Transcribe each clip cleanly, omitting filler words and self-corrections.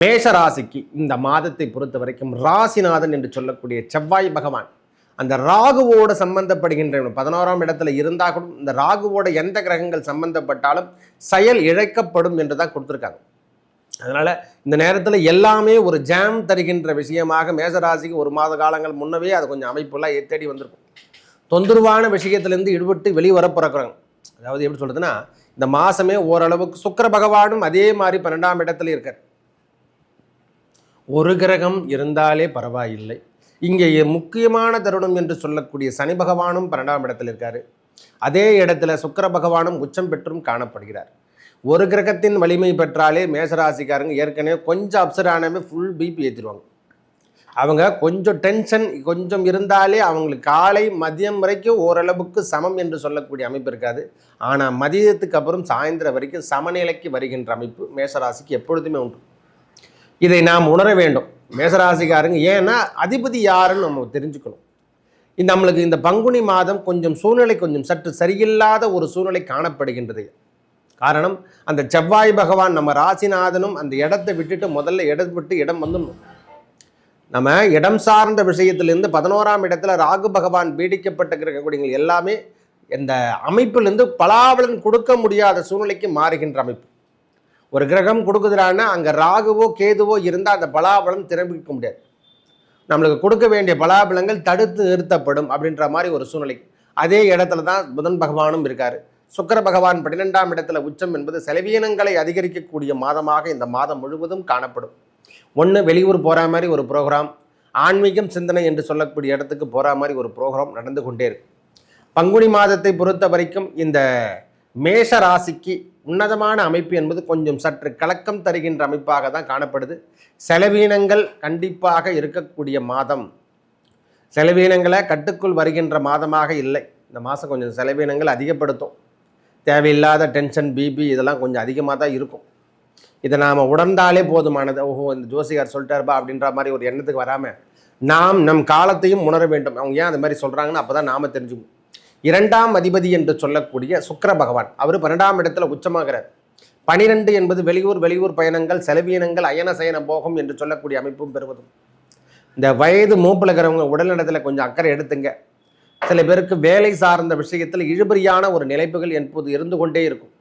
மேஷ ராசிக்கு இந்த மாதத்தை பொறுத்த வரைக்கும் ராசிநாதன் என்று சொல்லக்கூடிய செவ்வாய் பகவான் அந்த ராகுவோட சம்பந்தப்படுகின்ற 11ஆம் இடத்துல இருந்தால் கூட இந்த ராகுவோட எந்த கிரகங்கள் சம்பந்தப்பட்டாலும் செயல் இழைக்கப்படும் என்று தான் கொடுத்துருக்காங்க. அதனால இந்த நேரத்தில் எல்லாமே ஒரு ஜாம் தருகின்ற விஷயமாக மேசராசிக்கு ஒரு மாத காலங்கள் முன்னவே அது கொஞ்சம் அமைப்புலாம் தேடி வந்திருக்கும். தொந்தரவான விஷயத்திலேருந்து ஈடுபட்டு வெளிவர பிறக்கிறாங்க. அதாவது எப்படி சொல்றதுன்னா, இந்த மாசமே ஓரளவுக்கு சுக்கிர பகவானும் அதே மாதிரி 12ஆம் இடத்துல இருக்கார். ஒரு கிரகம் இருந்தாலே பரவாயில்லை. இங்கே முக்கியமான தருணம் என்று சொல்லக்கூடிய சனி பகவானும் 12ஆம் இடத்தில் இருக்காரு. அதே இடத்துல சுக்கிர பகவானும் உச்சம் பெற்றும் காணப்படுகிறார். ஒரு கிரகத்தின் வலிமை பெற்றாலே மேசராசிக்காரங்க ஏற்கனவே கொஞ்சம் அப்செட் ஆனாமே ஃபுல் பிபி ஏற்றிடுவாங்க. அவங்க கொஞ்சம் டென்ஷன் கொஞ்சம் இருந்தாலே அவங்களுக்கு காலை மதியம் வரைக்கும் ஓரளவுக்கு சமம் என்று சொல்லக்கூடிய அமைப்பு இருக்காது. ஆனால் மதியத்துக்கு அப்புறம் சாயந்தரம் வரைக்கும் சமநிலைக்கு வருகின்ற அமைப்பு மேசராசிக்கு எப்பொழுதுமே உண்டு. இதை நாம் உணர வேண்டும் மேசராசிக்காரங்க. ஏன்னா அதிபதி யாருன்னு நம்ம தெரிஞ்சுக்கணும். நம்மளுக்கு இந்த பங்குனி மாதம் கொஞ்சம் சூழ்நிலை கொஞ்சம் சற்று சரியில்லாத ஒரு சூழ்நிலை காணப்படுகின்றது. காரணம், அந்த செவ்வாய் பகவான் நம்ம ராசிநாதனும் அந்த இடத்தை விட்டுட்டு முதல்ல இடம் விட்டு இடம் வந்துடணும். நம்ம இடம் சார்ந்த விஷயத்திலிருந்து 11ஆம் இடத்துல ராகு பகவான் பீடிக்கப்பட்ட கிரகக்கூடியங்கள் எல்லாமே இந்த அமைப்பிலிருந்து பலாபலன் கொடுக்க முடியாத சூழ்நிலைக்கு மாறுகின்ற அமைப்பு. ஒரு கிரகம் கொடுக்குதுறான்னா அங்கே ராகுவோ கேதுவோ இருந்தால் அந்த பலாபலம் திரும்பிக்க முடியாது. நம்மளுக்கு கொடுக்க வேண்டிய பலாபலங்கள் தடுத்து நிறுத்தப்படும் அப்படின்ற மாதிரி ஒரு சூழ்நிலை. அதே இடத்துல தான் புதன் பகவானும் இருக்கார். சுக்கிர பகவான் 12ஆம் இடத்துல உச்சம் என்பது செலவீனங்களை அதிகரிக்கக்கூடிய மாதமாக இந்த மாதம் முழுவதும் காணப்படும். ஒன்று வெளியூர் போகிற மாதிரி ஒரு ப்ரோக்ராம், ஆன்மீகம் சிந்தனை என்று சொல்லக்கூடிய இடத்துக்கு போகிற மாதிரி ஒரு ப்ரோக்ராம் நடந்து கொண்டே இருக்கு. பங்குனி மாதத்தை பொறுத்த வரைக்கும் இந்த மேஷ ராசிக்கு உன்னதமான அமைப்பு என்பது கொஞ்சம் சற்று கலக்கம் தருகின்ற அமைப்பாக தான் காணப்படுது. செலவீனங்கள் கண்டிப்பாக இருக்கக்கூடிய மாதம். செலவீனங்களை கட்டுக்குள் வருகின்ற மாதமாக இல்லை. இந்த மாதம் கொஞ்சம் செலவீனங்கள் அதிகப்படுத்தும். தேவையில்லாத டென்ஷன் பிபி இதெல்லாம் கொஞ்சம் அதிகமாக தான் இருக்கும். இதை நாம் உணர்ந்தாலே போதுமானது. ஓஹோ, இந்த ஜோசிகார் சொல்லிட்டாருப்பா அப்படின்ற மாதிரி ஒரு எண்ணத்துக்கு வராமல் நாம் நம் காலத்தையும் உணர வேண்டும். அவங்க ஏன் அந்த மாதிரி சொல்கிறாங்கன்னு அப்போ தான் நாம் தெரிஞ்சுக்கணும். 2ஆம் அதிபதி என்று சொல்லக்கூடிய சுக்கிர பகவான் அவர் 12ஆம் இடத்துல உச்சமாகிறார். 12 என்பது வெளியூர் பயணங்கள், செலவீனங்கள், அயன சயன போகம் என்று சொல்லக்கூடிய அமைப்பும் பெறுவதும். இந்த வயது மூப்பில் இருக்கிறவங்க உடல்நலத்தில் கொஞ்சம் அக்கறை எடுத்துங்க. சில பேருக்கு வேலை சார்ந்த விஷயத்தில் இழுபறியான ஒரு நிலைப்புகள் என்பது இருந்து கொண்டே இருக்கும்.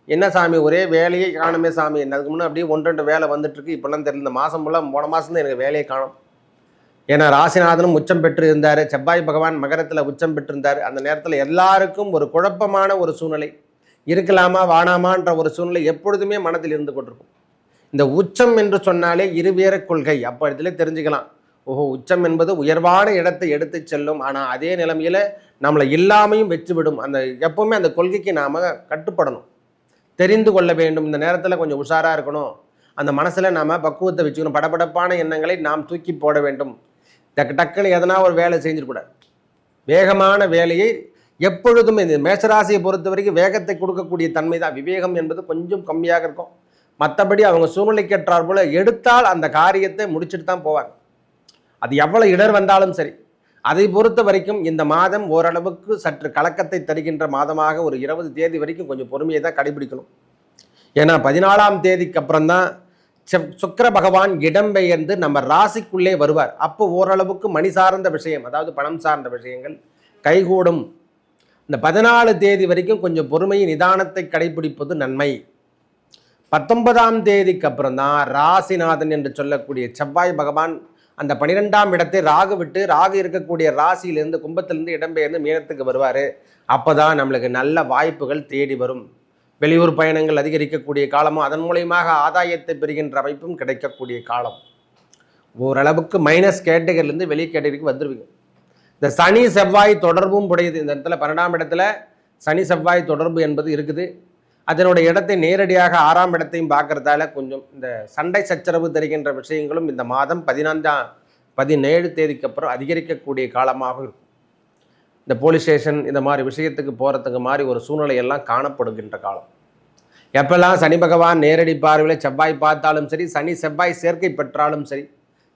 என்ன சாமி ஒரே வேலையை காணுமே சாமி, அதுக்கு முன்னே அப்படியே 1-2 வேலை வந்துட்டுருக்கு, இப்போல்லாம் தெரியல. இந்த மாதம் ஃபுல்லாக போன மாதம் தான் எனக்கு வேலையை காணும். ஏன்னா ராசிநாதனும் உச்சம் பெற்று இருந்தார். செவ்வாய் பகவான் மகரத்தில் உச்சம் பெற்றிருந்தார். அந்த நேரத்தில் எல்லாருக்கும் ஒரு குழப்பமான ஒரு சூழ்நிலை, இருக்கலாமா வானாமான்ற ஒரு சூழ்நிலை எப்பொழுதுமே மனதில் இருந்து கொண்டிருக்கும். இந்த உச்சம் என்று சொன்னாலே இருவேற கொள்கை. அப்போ இதில் தெரிஞ்சுக்கலாம், ஓஹோ உச்சம் என்பது உயர்வான இடத்தை எடுத்து செல்லும். ஆனால் அதே நிலைமையில் நம்மளை இல்லாமையும் வெற்றிவிடும். அந்த எப்பவுமே அந்த கொள்கைக்கு நாம் கட்டுப்படணும், தெரிந்து கொள்ள வேண்டும். இந்த நேரத்தில் கொஞ்சம் உஷாராக இருக்கணும். அந்த மனசில் நாம் பக்குவத்தை வச்சுக்கணும். படபடப்பான எண்ணங்களை நாம் தூக்கி போட வேண்டும். டக்குன்னு எதனா ஒரு வேலை செஞ்சிடக்கூடாது. வேகமான வேலையை எப்பொழுதுமே இந்த மேஷராசியை பொறுத்த வரைக்கும் வேகத்தை கொடுக்கக்கூடிய தன்மை தான். விவேகம் என்பது கொஞ்சம் கம்மியாக இருக்கும். மற்றபடி அவங்க சூழ்நிலைக்கேற்றார் போல எடுத்தால் அந்த காரியத்தை முடிச்சுட்டு தான் போவாங்க. அது எவ்வளோ இடர் வந்தாலும் சரி. அதை பொறுத்த வரைக்கும் இந்த மாதம் ஓரளவுக்கு சற்று கலக்கத்தை தருகின்ற மாதமாக ஒரு 20 தேதி வரைக்கும் கொஞ்சம் பொறுமையை தான் கடைபிடிக்கணும். ஏன்னா 14ஆம் தேதிக்கு அப்புறம் தான் சுக்கிர பகவான் இடம்பெயர்ந்து நம்ம ராசிக்குள்ளே வருவார். அப்போ ஓரளவுக்கு மணி சார்ந்த விஷயம், அதாவது பணம் சார்ந்த விஷயங்கள் கைகூடும். இந்த 14 தேதி வரைக்கும் கொஞ்சம் பொறுமையை நிதானத்தை கடைபிடிப்பது நன்மை. 19ஆம் தேதிக்கு அப்புறம் தான் ராசிநாதன் என்று சொல்லக்கூடிய செவ்வாய் பகவான் அந்த 12ஆம் இடத்தை ராகு விட்டு, ராகு இருக்கக்கூடிய ராசியிலிருந்து கும்பத்திலிருந்து இடம்பெயர்ந்து மீனத்துக்கு வருவார். அப்போ தான் நம்மளுக்கு நல்ல வாய்ப்புகள் தேடி வரும். வெளியூர் பயணங்கள் அதிகரிக்கக்கூடிய காலமும் அதன் மூலயமாக ஆதாயத்தை பெறுகின்ற அமைப்பும் கிடைக்கக்கூடிய காலம். ஓரளவுக்கு மைனஸ் கேட்டகரியிலேருந்து வெளி கேட்டகரிக்கு வந்துடுவீங்க. இந்த சனி செவ்வாய் தொடர்பும் உடையது. இந்த இடத்துல 12ஆம் இடத்துல சனி செவ்வாய் தொடர்பு என்பது இருக்குது. அதனுடைய இடத்தை நேரடியாக 6ஆம் இடத்தையும் பார்க்கறதால கொஞ்சம் இந்த சண்டை சச்சரவு தருகின்ற விஷயங்களும் இந்த மாதம் 17 தேதிக்கு அப்புறம் அதிகரிக்கக்கூடிய காலமாக இருக்கும். இந்த போலீஸ் ஸ்டேஷன் இந்த மாதிரி விஷயத்துக்கு போகிறதுக்கு மாதிரி ஒரு சூழ்நிலையெல்லாம் காணப்படுகின்ற காலம். எப்பெல்லாம் சனி பகவான் நேரடி பார்வையில் செவ்வாய் பார்த்தாலும் சரி, சனி செவ்வாய் சேர்க்கை பெற்றாலும் சரி,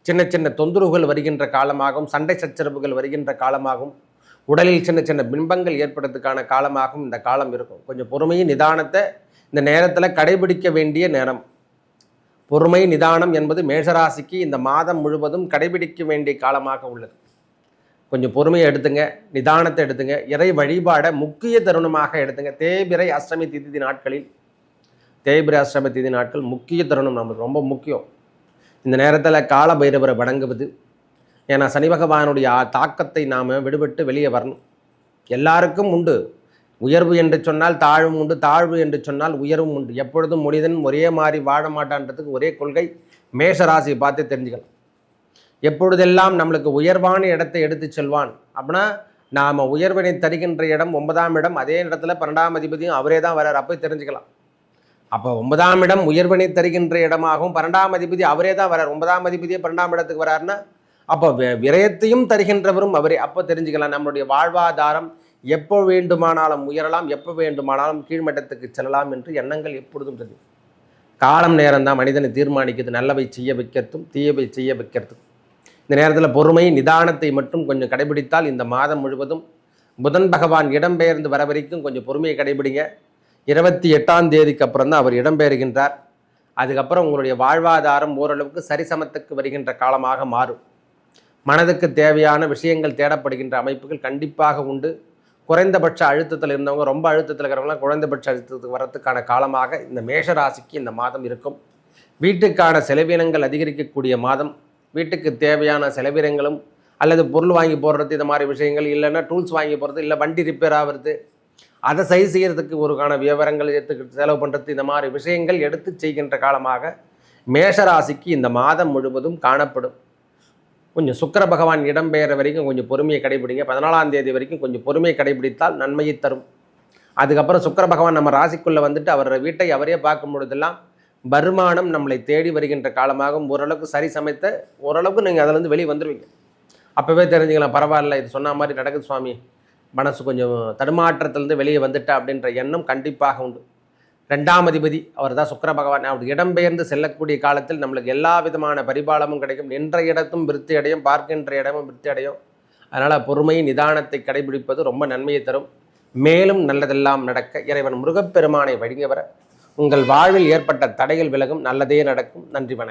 சின்ன சின்ன தொந்தரவுகள் வருகின்ற காலமாகவும், சண்டை சச்சரவுகள் வருகின்ற காலமாகவும், உடலில் சின்ன சின்ன பிம்பங்கள் ஏற்படுறதுக்கான காலமாகவும் இந்த காலம் இருக்கும். கொஞ்சம் பொறுமையும் நிதானத்தை இந்த நேரத்தில் கடைபிடிக்க வேண்டிய நேரம். பொறுமை நிதானம் என்பது மேஷராசிக்கு இந்த மாதம் முழுவதும் கடைபிடிக்க வேண்டிய காலமாக உள்ளது. கொஞ்சம் பொறுமையை எடுத்துங்க, நிதானத்தை எடுத்துங்க, இறை வழிபாடை முக்கிய தருணமாக எடுத்துங்க. தேய்பிறை அஷ்டமி திதி நாட்களில், தேய்பிறை அஷ்டமி திதி நாட்கள் முக்கிய தருணம், நமக்கு ரொம்ப முக்கியம். இந்த நேரத்தில் கால பைரவரை வணங்குவது. ஏன்னா சனி பகவானுடைய தாக்கத்தை நாம் விடுபட்டு வெளியே வரணும். எல்லாருக்கும் உண்டு உயர்வு என்று சொன்னால் தாழ்வும் உண்டு, தாழ்வு என்று சொன்னால் உயர்வும் உண்டு. எப்பொழுதும் மனிதன் ஒரே மாதிரி வாழ மாட்டான்றதுக்கு ஒரே கொள்கை மேஷராசியை பார்த்து தெரிஞ்சுக்கலாம். எப்பொழுதெல்லாம் நம்மளுக்கு உயர்வான இடத்தை எடுத்து செல்வான் அப்படின்னா, நாம் உயர்வினை தருகின்ற இடம் 9ஆம் இடம், அதே இடத்துல 12ஆம் அதிபதியும் அவரே தான் வரார். அப்போ தெரிஞ்சுக்கலாம். அப்போ 9ஆம் இடம் உயர்வினை தருகின்ற இடமாகவும் 12ஆம் அதிபதி அவரே தான் வரார். 9ஆம் அதிபதியே 12ஆம் இடத்துக்கு வராருன்னா அப்போ விரயத்தையும் தருகின்றவரும் அவரே. அப்போ தெரிஞ்சுக்கலாம் நம்மளுடைய வாழ்வாதாரம் எப்போ வேண்டுமானாலும் உயரலாம், எப்போ வேண்டுமானாலும் கீழ்மட்டத்துக்கு செல்லலாம் என்று எண்ணங்கள் எப்பொழுதும் தெரியும். காலம் நேரம்தான் மனிதனை தீர்மானிக்கிறது, நல்லவை செய்ய வைக்கிறதும் தீயவை செய்ய வைக்கிறதும். இந்த நேரத்தில் பொறுமை நிதானத்தை மட்டும் கொஞ்சம் கடைபிடித்தால் இந்த மாதம் முழுவதும் புதன் பகவான் இடம்பெயர்ந்து வர வரைக்கும் கொஞ்சம் பொறுமையை கடைபிடிங்க. 28ஆம் தேதிக்கு அப்புறம் தான் அவர் இடம்பெயர்கின்றார். அதுக்கப்புறம் உங்களுடைய வாழ்வாதாரம் ஓரளவுக்கு சரிசமத்துக்கு வருகின்ற காலமாக மாறும். மனதுக்கு தேவையான விஷயங்கள் தேடப்படுகின்ற அமைப்புகள் கண்டிப்பாக உண்டு. குறைந்தபட்ச அழுத்தத்தில் இருந்தவங்க, ரொம்ப அழுத்தத்தில் இருக்கிறவங்களாம் குறைந்தபட்ச அழுத்தத்துக்கு வரத்துக்கான காலமாக இந்த மேஷராசிக்கு இந்த மாதம் இருக்கும். வீட்டுக்கான செலவினங்கள் அதிகரிக்கக்கூடிய மாதம். வீட்டுக்கு தேவையான செலவினங்களும் அல்லது பொருள் வாங்கி போடுறது, இந்த மாதிரி விஷயங்கள், இல்லைன்னா டூல்ஸ் வாங்கி போடுறது, இல்லை வண்டி ரிப்பேர் ஆகிறது, அதை சரி செய்கிறதுக்கு ஒருக்கான விவரங்கள் எடுத்து செலவு பண்ணுறது, இந்த மாதிரி விஷயங்கள் எடுத்து செய்கின்ற காலமாக மேஷராசிக்கு இந்த மாதம் முழுவதும் காணப்படும். கொஞ்சம் சுக்கிர பகவான் இடம்பெயர வரைக்கும் கொஞ்சம் பொறுமையை கடைபிடிங்க. 14ஆம் தேதி வரைக்கும் கொஞ்சம் பொறுமையை கடைபிடித்தால் நன்மையை தரும். அதுக்கப்புறம் சுக்கிர பகவான் நம்ம ராசிக்குள்ளே வந்துட்டு அவரோட வீட்டை அவரே பார்க்கும் பொழுதெல்லாம் வருமானம் நம்மளை தேடி வருகின்ற காலமாகவும் ஓரளவுக்கு சரி சமைத்த ஓரளவுக்கு நீங்கள் அதிலேருந்து வெளியே வந்துடுவீங்க. அப்போவே தெரிஞ்சுக்கலாம், பரவாயில்ல இது சொன்ன மாதிரி நடக்குது சுவாமி, மனசு கொஞ்சம் தடுமாற்றத்திலேருந்து வெளியே வந்துட்டா அப்படின்ற எண்ணம் கண்டிப்பாக உண்டு. 2ஆம் அதிபதி அவர் தான் சுக்கிர பகவான். அவர் இடம்பெயர்ந்து செல்லக்கூடிய காலத்தில் நம்மளுக்கு எல்லா விதமான பரிபாலமும் கிடைக்கும். நின்ற இடத்தும் விருத்தி அடையும், பார்க்கின்ற இடமும் விருத்தி அடையும். அதனால் பொறுமை நிதானத்தை கடைபிடிப்பது ரொம்ப நன்மையை தரும். மேலும் நல்லதெல்லாம் நடக்க இறைவன் முருகப்பெருமானை வழங்கி வர உங்கள் வாழ்வில் ஏற்பட்ட தடைகள் விலகும். நல்லதே நடக்கும். நன்றி, வணக்கம்.